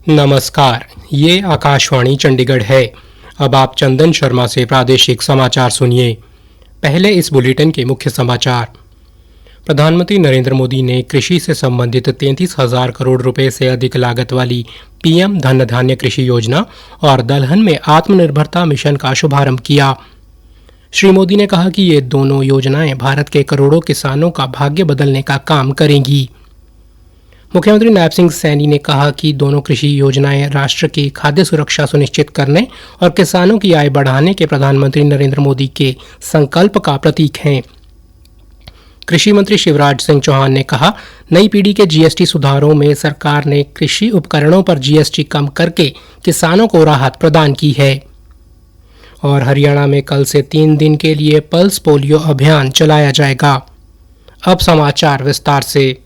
नमस्कार, ये आकाशवाणी चंडीगढ़ है। अब आप चंदन शर्मा से प्रादेशिक समाचार सुनिए। पहले इस बुलेटिन के मुख्य समाचार। प्रधानमंत्री नरेंद्र मोदी ने कृषि से संबंधित 33,000 करोड़ रुपए से अधिक लागत वाली पीएम धन धान्य कृषि योजना और दलहन में आत्मनिर्भरता मिशन का शुभारंभ किया। श्री मोदी ने कहा कि ये दोनों योजनाएं भारत के करोड़ों किसानों का भाग्य बदलने का काम करेंगी। मुख्यमंत्री नायब सिंह सैनी ने कहा कि दोनों कृषि योजनाएं राष्ट्र की खाद्य सुरक्षा सुनिश्चित करने और किसानों की आय बढ़ाने के प्रधानमंत्री नरेंद्र मोदी के संकल्प का प्रतीक हैं। कृषि मंत्री शिवराज सिंह चौहान ने कहा, नई पीढ़ी के जीएसटी सुधारों में सरकार ने कृषि उपकरणों पर जीएसटी कम करके किसानों को राहत प्रदान की है। और हरियाणा में कल से 3 दिन के लिए पल्स पोलियो अभियान चलाया जाएगा। अब समाचार विस्तार से।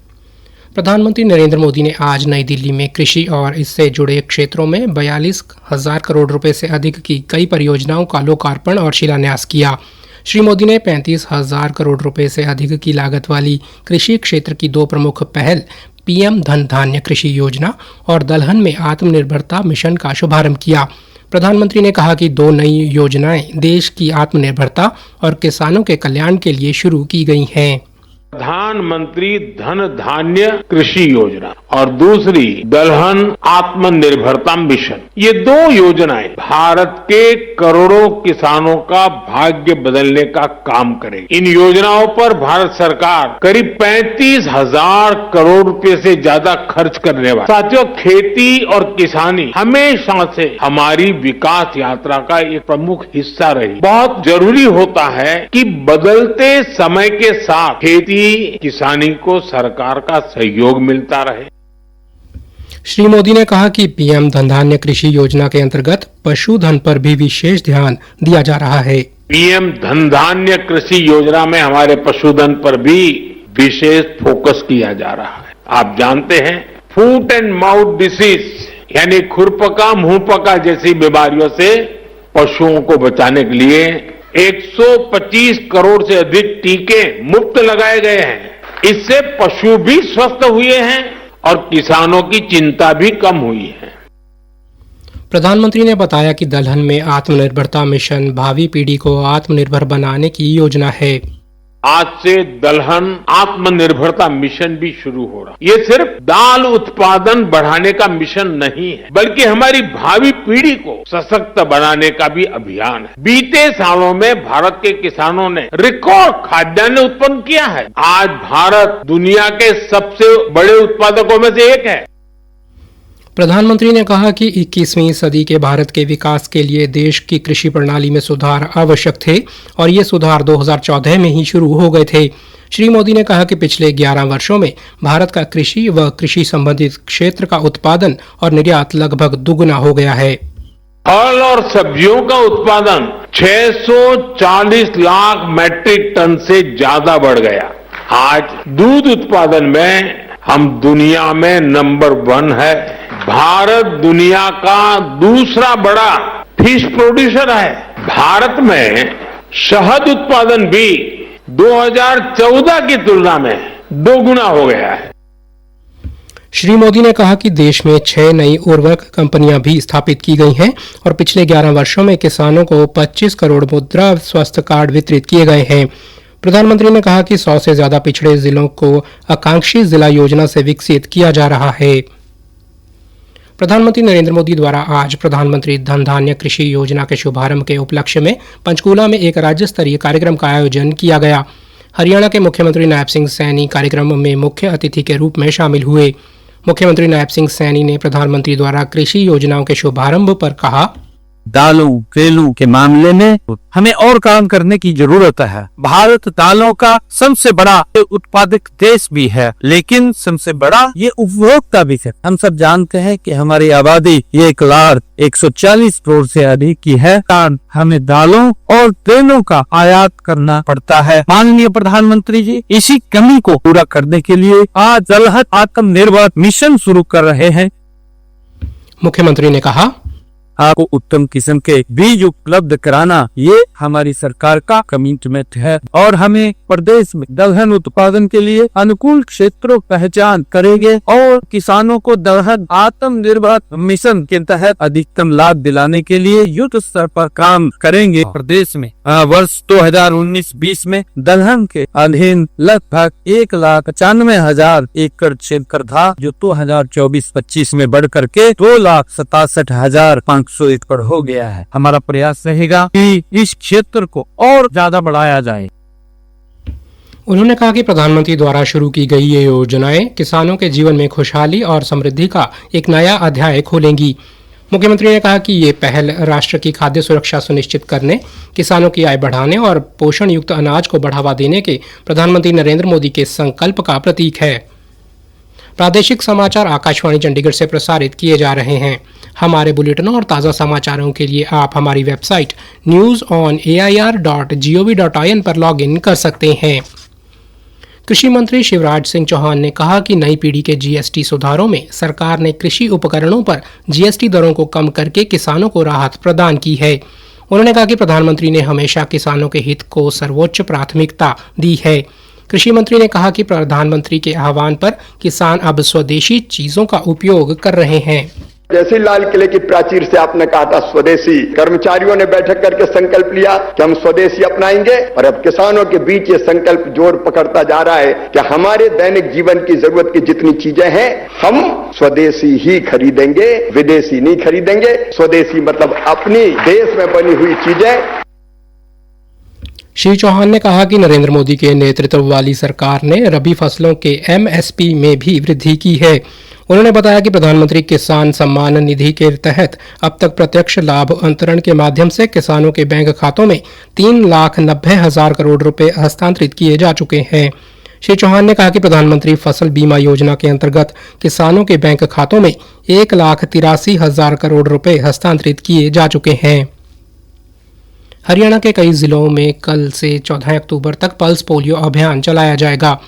प्रधानमंत्री नरेंद्र मोदी ने आज नई दिल्ली में कृषि और इससे जुड़े क्षेत्रों में 42,000 करोड़ रुपए से अधिक की कई परियोजनाओं का लोकार्पण और शिलान्यास किया। श्री मोदी ने 35,000 करोड़ रुपए से अधिक की लागत वाली कृषि क्षेत्र की 2 प्रमुख पहल पीएम धन धान्य कृषि योजना और दलहन में आत्मनिर्भरता मिशन का शुभारंभ किया। प्रधानमंत्री ने कहा कि 2 नई योजनाएं देश की आत्मनिर्भरता और किसानों के कल्याण के लिए शुरू की गई हैं। प्रधानमंत्री धन धान्य कृषि योजना और दूसरी दलहन आत्मनिर्भरता मिशन, ये 2 योजनाएं भारत के करोड़ों किसानों का भाग्य बदलने का काम करेगी। इन योजनाओं पर भारत सरकार करीब 35,000 करोड़ रुपए से ज्यादा खर्च करने वाली। साथियों, खेती और किसानी हमेशा से हमारी विकास यात्रा का एक प्रमुख हिस्सा रही। बहुत जरूरी होता है कि बदलते समय के साथ खेती किसानी को सरकार का सहयोग मिलता रहे। श्री मोदी ने कहा कि पीएम धन धान्य कृषि योजना के अंतर्गत पशुधन पर भी विशेष ध्यान दिया जा रहा है। पीएम धन धान्य कृषि योजना में हमारे पशुधन पर भी विशेष फोकस किया जा रहा है। आप जानते हैं, फूट एंड माउथ डिसीज यानी खुरपका मुंहपका जैसी बीमारियों से पशुओं को बचाने के लिए 125 करोड़ से अधिक टीके मुफ्त लगाए गए हैं। इससे पशु भी स्वस्थ हुए हैं और किसानों की चिंता भी कम हुई है। प्रधानमंत्री ने बताया कि दलहन में आत्मनिर्भरता मिशन भावी पीढ़ी को आत्मनिर्भर बनाने की योजना है। आज से दलहन आत्मनिर्भरता मिशन भी शुरू हो रहा है। ये सिर्फ दाल उत्पादन बढ़ाने का मिशन नहीं है, बल्कि हमारी भावी पीढ़ी को सशक्त बनाने का भी अभियान है। बीते सालों में भारत के किसानों ने रिकॉर्ड खाद्यान्न उत्पन्न किया है। आज भारत दुनिया के सबसे बड़े उत्पादकों में से एक है। प्रधानमंत्री ने कहा कि 21वीं सदी के भारत के विकास के लिए देश की कृषि प्रणाली में सुधार आवश्यक थे और ये सुधार 2014 में ही शुरू हो गए थे। श्री मोदी ने कहा कि पिछले 11 वर्षों में भारत का कृषि व कृषि संबंधित क्षेत्र का उत्पादन और निर्यात लगभग दुगुना हो गया है। फल और सब्जियों का उत्पादन 640 लाख मैट्रिक टन से ज्यादा बढ़ गया। आज दूध उत्पादन में हम दुनिया में नंबर 1 है। भारत दुनिया का दूसरा बड़ा फिश प्रोड्यूसर है। भारत में शहद उत्पादन भी 2014 की तुलना में 2 गुना हो गया है। श्री मोदी ने कहा कि देश में 6 नई उर्वरक कंपनियां भी स्थापित की गई हैं और पिछले 11 वर्षों में किसानों को 25 करोड़ मुद्रा स्वास्थ्य कार्ड वितरित किए गए हैं। प्रधानमंत्री ने कहा कि 100 से ज्यादा पिछड़े जिलों को आकांक्षी जिला योजना से विकसित किया जा रहा है। प्रधानमंत्री नरेंद्र मोदी द्वारा आज प्रधानमंत्री धन धान्य कृषि योजना के शुभारंभ के उपलक्ष्य में पंचकूला में एक राज्य स्तरीय कार्यक्रम का आयोजन किया गया। हरियाणा के मुख्यमंत्री नायब सिंह सैनी कार्यक्रम में मुख्य अतिथि के रूप में शामिल हुए। मुख्यमंत्री नायब सिंह सैनी ने प्रधानमंत्री द्वारा कृषि योजनाओं के शुभारंभ पर कहा, दालों तेलों के मामले में हमें और काम करने की जरूरत है। भारत दालों का सबसे बड़ा उत्पादक देश भी है, लेकिन सबसे बड़ा ये उपभोक्ता भी है। हम सब जानते हैं कि हमारी आबादी 1,40,140 करोड़ से अधिक की है, कारण हमें दालों और तेलों का आयात करना पड़ता है। माननीय प्रधानमंत्री जी इसी कमी को पूरा करने के लिए आज दलहन आत्मनिर्भर मिशन शुरू कर रहे हैं। मुख्यमंत्री ने कहा, आपको उत्तम किस्म के बीज उपलब्ध कराना, ये हमारी सरकार का कमिटमेंट है। और हमें प्रदेश में दलहन उत्पादन के लिए अनुकूल क्षेत्रों पहचान करेंगे और किसानों को दलहन आत्मनिर्भर मिशन के तहत अधिकतम लाभ दिलाने के लिए युद्ध स्तर पर काम करेंगे। प्रदेश में वर्ष 2019-20 में दलहन के अधीन लगभग 1,95,000 एकड़ क्षेत्र था, जो 2024-25 में बढ़ करके 2,67,500 एकड़ हो गया है। हमारा प्रयास रहेगा कि इस क्षेत्र को और ज्यादा बढ़ाया जाए। उन्होंने कहा कि प्रधानमंत्री द्वारा शुरू की गई ये योजनाएं किसानों के जीवन में खुशहाली और समृद्धि का एक नया अध्याय खोलेंगी। मुख्यमंत्री ने कहा कि ये पहल राष्ट्र की खाद्य सुरक्षा सुनिश्चित करने, किसानों की आय बढ़ाने और पोषण युक्त अनाज को बढ़ावा देने के प्रधानमंत्री नरेंद्र मोदी के संकल्प का प्रतीक है। प्रादेशिक समाचार आकाशवाणी चंडीगढ़ से प्रसारित किए जा रहे हैं। हमारे बुलेटिनों और ताज़ा समाचारों के लिए आप हमारी वेबसाइट news.air.gov.in पर लॉगिन कर सकते हैं। कृषि मंत्री शिवराज सिंह चौहान ने कहा कि नई पीढ़ी के जीएसटी सुधारों में सरकार ने कृषि उपकरणों पर जीएसटी दरों को कम करके किसानों को राहत प्रदान की है। उन्होंने कहा कि प्रधानमंत्री ने हमेशा किसानों के हित को सर्वोच्च प्राथमिकता दी है। कृषि मंत्री ने कहा कि प्रधानमंत्री के आह्वान पर किसान अब स्वदेशी चीजों का उपयोग कर रहे हैं। जैसे लाल किले की प्राचीर से आपने कहा था स्वदेशी, कर्मचारियों ने बैठक करके संकल्प लिया कि हम स्वदेशी अपनाएंगे, और अब किसानों के बीच ये संकल्प जोर पकड़ता जा रहा है कि हमारे दैनिक जीवन की जरूरत की जितनी चीजें हैं हम स्वदेशी ही खरीदेंगे, विदेशी नहीं खरीदेंगे। स्वदेशी मतलब अपनी देश में बनी हुई चीजें। श्री चौहान ने कहा कि नरेंद्र मोदी के नेतृत्व वाली सरकार ने रबी फसलों के एमएसपी में भी वृद्धि की है। उन्होंने बताया कि प्रधानमंत्री किसान सम्मान निधि के तहत अब तक प्रत्यक्ष लाभ अंतरण के माध्यम से किसानों के बैंक खातों में 3,90,000 करोड़ रुपए हस्तांतरित किए जा चुके हैं। श्री चौहान ने कहा कि प्रधानमंत्री फसल बीमा योजना के अंतर्गत किसानों के बैंक खातों में 1,83,000 करोड़ रुपए हस्तांतरित किए जा चुके हैं। हरियाणा के कई जिलों में कल से 14 अक्टूबर तक पल्स पोलियो अभियान चलाया जाएगा।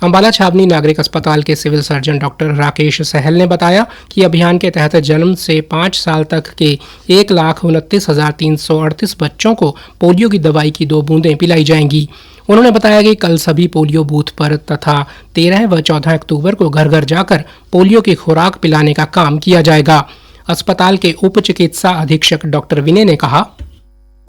अंबाला छावनी नागरिक अस्पताल के सिविल सर्जन डॉक्टर राकेश सहल ने बताया कि अभियान के तहत जन्म से 5 साल तक के 1,29,338 बच्चों को पोलियो की दवाई की 2 बूंदें पिलाई जाएंगी। उन्होंने बताया कि कल सभी पोलियो बूथ पर तथा 13 व 14 अक्टूबर को घर घर जाकर पोलियो की खुराक पिलाने का काम किया जाएगा। अस्पताल के उप चिकित्सा अधीक्षक डॉक्टर विनय ने कहा,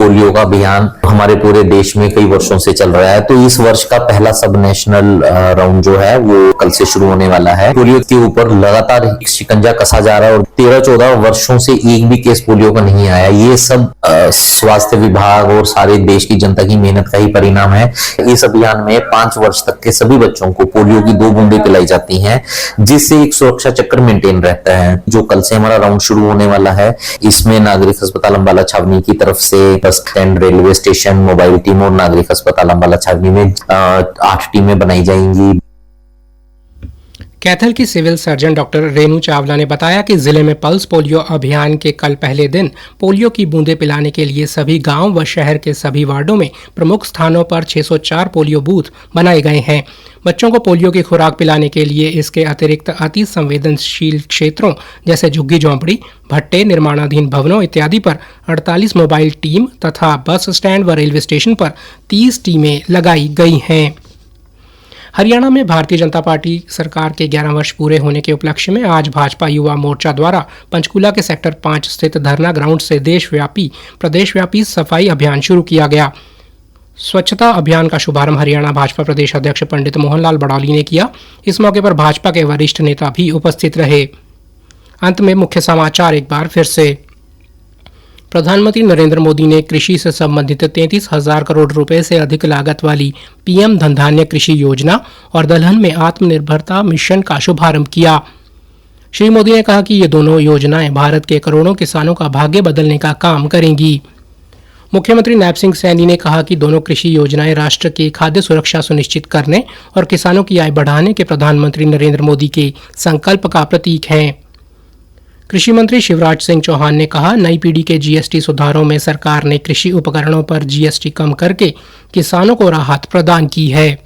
पोलियो का अभियान हमारे पूरे देश में कई वर्षों से चल रहा है, तो इस वर्ष का पहला सब नेशनल राउंड जो है वो कल से शुरू होने वाला है। पोलियो के ऊपर लगातार शिकंजा कसा जा रहा है और 13-14 वर्षों से एक भी केस पोलियो का नहीं आया। ये सब स्वास्थ्य विभाग और सारे देश की जनता की मेहनत का ही परिणाम है। इस अभियान में 5 वर्ष तक के सभी बच्चों को पोलियो की 2 बूंदें पिलाई जाती हैं, जिससे एक सुरक्षा चक्र मेंटेन रहता है। जो कल से हमारा राउंड शुरू होने वाला है, इसमें नागरिक अस्पताल अंबाला छावनी की तरफ से bus stand, railway station, mobile team और नागरिक अस्पताल अंबाला छावनी में 8 टीमें बनाई जाएंगी। कैथल की civil surgeon doctor Renu Chawla ने बताया कि जिले में पल्स पोलियो अभियान के कल पहले दिन पोलियो की बूंदें पिलाने के लिए सभी गांव व शहर के सभी वार्डों में प्रमुख स्थानों पर 604 पोलियो बूथ बनाए गए हैं। बच्चों को पोलियो की खुराक पिलाने के लिए इसके अतिरिक्त अति संवेदनशील क्षेत्रों जैसे झुग्गी झोंपड़ी, भट्टे, निर्माणाधीन भवनों इत्यादि पर 48 मोबाइल टीम तथा बस स्टैंड व रेलवे स्टेशन पर 30 टीमें लगाई गई हैं। हरियाणा में भारतीय जनता पार्टी सरकार के 11 वर्ष पूरे होने के उपलक्ष्य में आज भाजपा युवा मोर्चा द्वारा पंचकूला के सेक्टर 5 स्थित धरना ग्राउंड से प्रदेशव्यापी सफाई अभियान शुरू किया गया। स्वच्छता अभियान का शुभारंभ हरियाणा भाजपा प्रदेश अध्यक्ष पंडित मोहनलाल बड़ौली ने किया। इस मौके पर भाजपा के वरिष्ठ नेता भी उपस्थित रहे। अंत में मुख्य समाचार एक बार फिर से। प्रधानमंत्री नरेंद्र मोदी ने कृषि से संबंधित 33,000 करोड़ रुपए से अधिक लागत वाली पीएम धनधान्य कृषि योजना और दलहन में आत्मनिर्भरता मिशन का शुभारंभ किया। श्री मोदी ने कहा कि ये दोनों योजनाएं भारत के करोड़ों किसानों का भाग्य बदलने का काम करेंगी। मुख्यमंत्री नैब सिंह सैनी ने कहा कि दोनों कृषि योजनाएं राष्ट्र की खाद्य सुरक्षा सुनिश्चित करने और किसानों की आय बढ़ाने के प्रधानमंत्री नरेंद्र मोदी के संकल्प का प्रतीक हैं। कृषि मंत्री शिवराज सिंह चौहान ने कहा, नई पीढ़ी के जीएसटी सुधारों में सरकार ने कृषि उपकरणों पर जीएसटी कम करके किसानों को राहत प्रदान की है।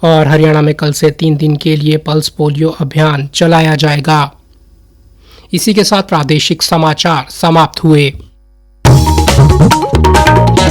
और हरियाणा में कल से 3 दिन के लिए पल्स पोलियो अभियान चलाया जाएगा। इसी के साथ प्रादेशिक समाचार समाप्त हुए।